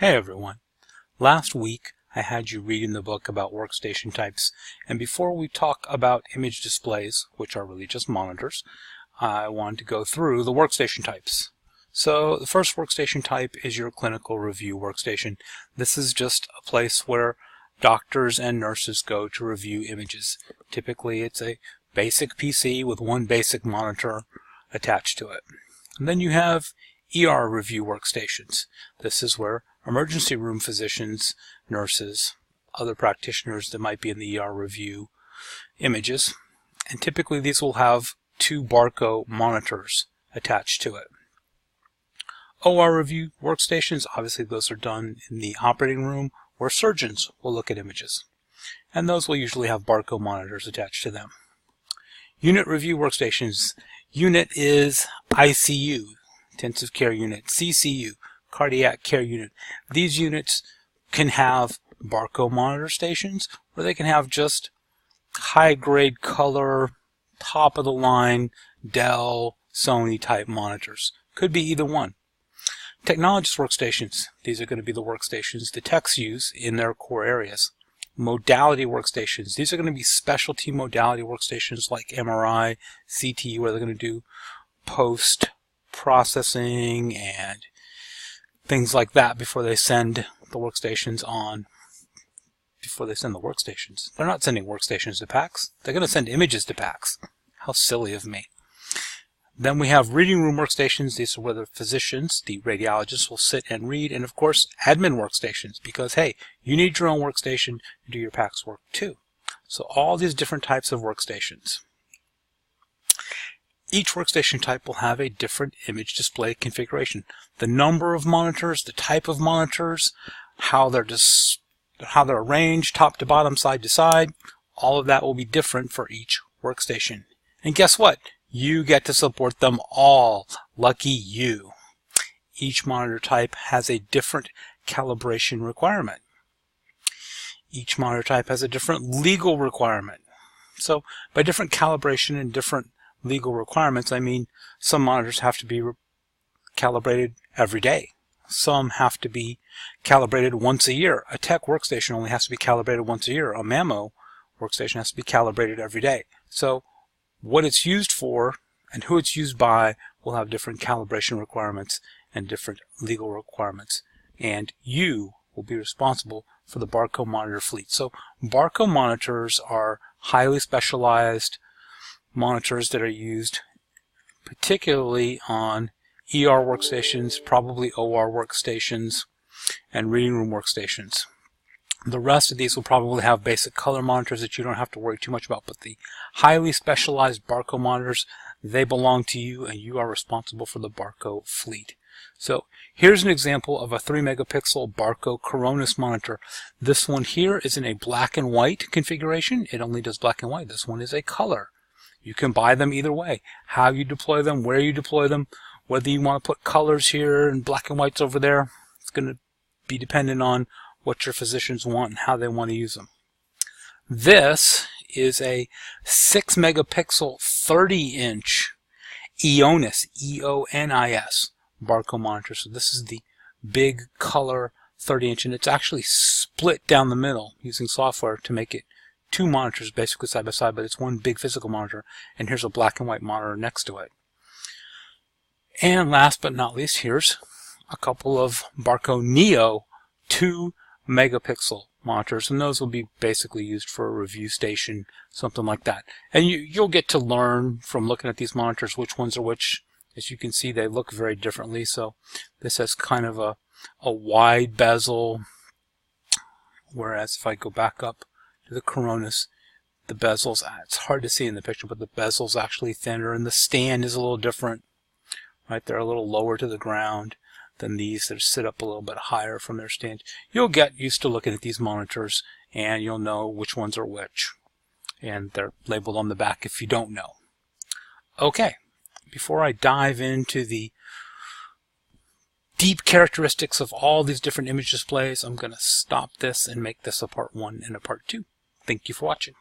Hey everyone. Last week I had you reading the book about workstation types, and before we talk about image displays, which are really just monitors, I wanted to go through the workstation types. So the first workstation type is your clinical review workstation. This is just a place where doctors and nurses go to review images. Typically it's a basic PC with one basic monitor attached to it. And then you have ER review workstations. This is where emergency room physicians, nurses, other practitioners that might be in the ER review images. And typically these will have two Barco monitors attached to it. OR review workstations, obviously those are done in the operating room where surgeons will look at images. And those will usually have Barco monitors attached to them. Unit review workstations. Unit is ICU, intensive care unit, CCU, cardiac care unit. These units can have Barco monitor stations, or they can have just high-grade color, top-of-the-line Dell, Sony type monitors. Could be either one. Technologist workstations. These are going to be the workstations the techs use in their core areas. Modality workstations. These are going to be specialty modality workstations like MRI, CT, where they're going to do post-processing and things like that before they send the workstations on. Before they send the workstations. They're not sending workstations to PACS. They're going to send images to PACS. How silly of me. Then we have reading room workstations. These are where the physicians, the radiologists, will sit and read. And of course, admin workstations, because hey, you need your own workstation to do your PACS work too. So all these different types of workstations. Each workstation type will have a different image display configuration. The number of monitors, the type of monitors, how they're arranged, top to bottom, side to side, all of that will be different for each workstation. And guess what? You get to support them all. Lucky you. Each monitor type has a different calibration requirement. Each monitor type has a different legal requirement. So by different calibration and different legal requirements, I mean some monitors have to be calibrated every day. Some have to be calibrated once a year. A tech workstation only has to be calibrated once a year. A MAMO workstation has to be calibrated every day. So what it's used for and who it's used by will have different calibration requirements and different legal requirements. And you will be responsible for the Barco monitor fleet. So Barco monitors are highly specialized monitors that are used particularly on ER workstations, probably OR workstations, and reading room workstations. The rest of these will probably have basic color monitors that you don't have to worry too much about, but the highly specialized Barco monitors, they belong to you and you are responsible for the Barco fleet. So here's an example of a 3 megapixel Barco Coronis monitor. This one here is in a black and white configuration. It only does black and white. This one is a color. You can buy them either way. How you deploy them, where you deploy them, whether you want to put colors here and black and whites over there, it's going to be dependent on what your physicians want and how they want to use them. This is a 6 megapixel 30-inch EONIS, E-O-N-I-S Barco monitor. So this is the big color 30-inch, and it's actually split down the middle using software to make it two monitors basically side by side, but it's one big physical monitor, and here's a black and white monitor next to it. And last but not least, here's a couple of Barco Neo 2 megapixel monitors, and those will be basically used for a review station, something like that. And you'll get to learn from looking at these monitors which ones are which. As you can see, they look very differently. So this has kind of a wide bezel, whereas if I go back up to the Coronis, the bezels, it's hard to see in the picture, but the bezel's actually thinner, and the stand is a little different. Right, they're a little lower to the ground than these that sit up a little bit higher from their stand. You'll get used to looking at these monitors and you'll know which ones are which. And they're labeled on the back if you don't know. Okay, before I dive into the deep characteristics of all these different image displays, I'm going to stop this and make this a part 1 and a part 2. Thank you for watching.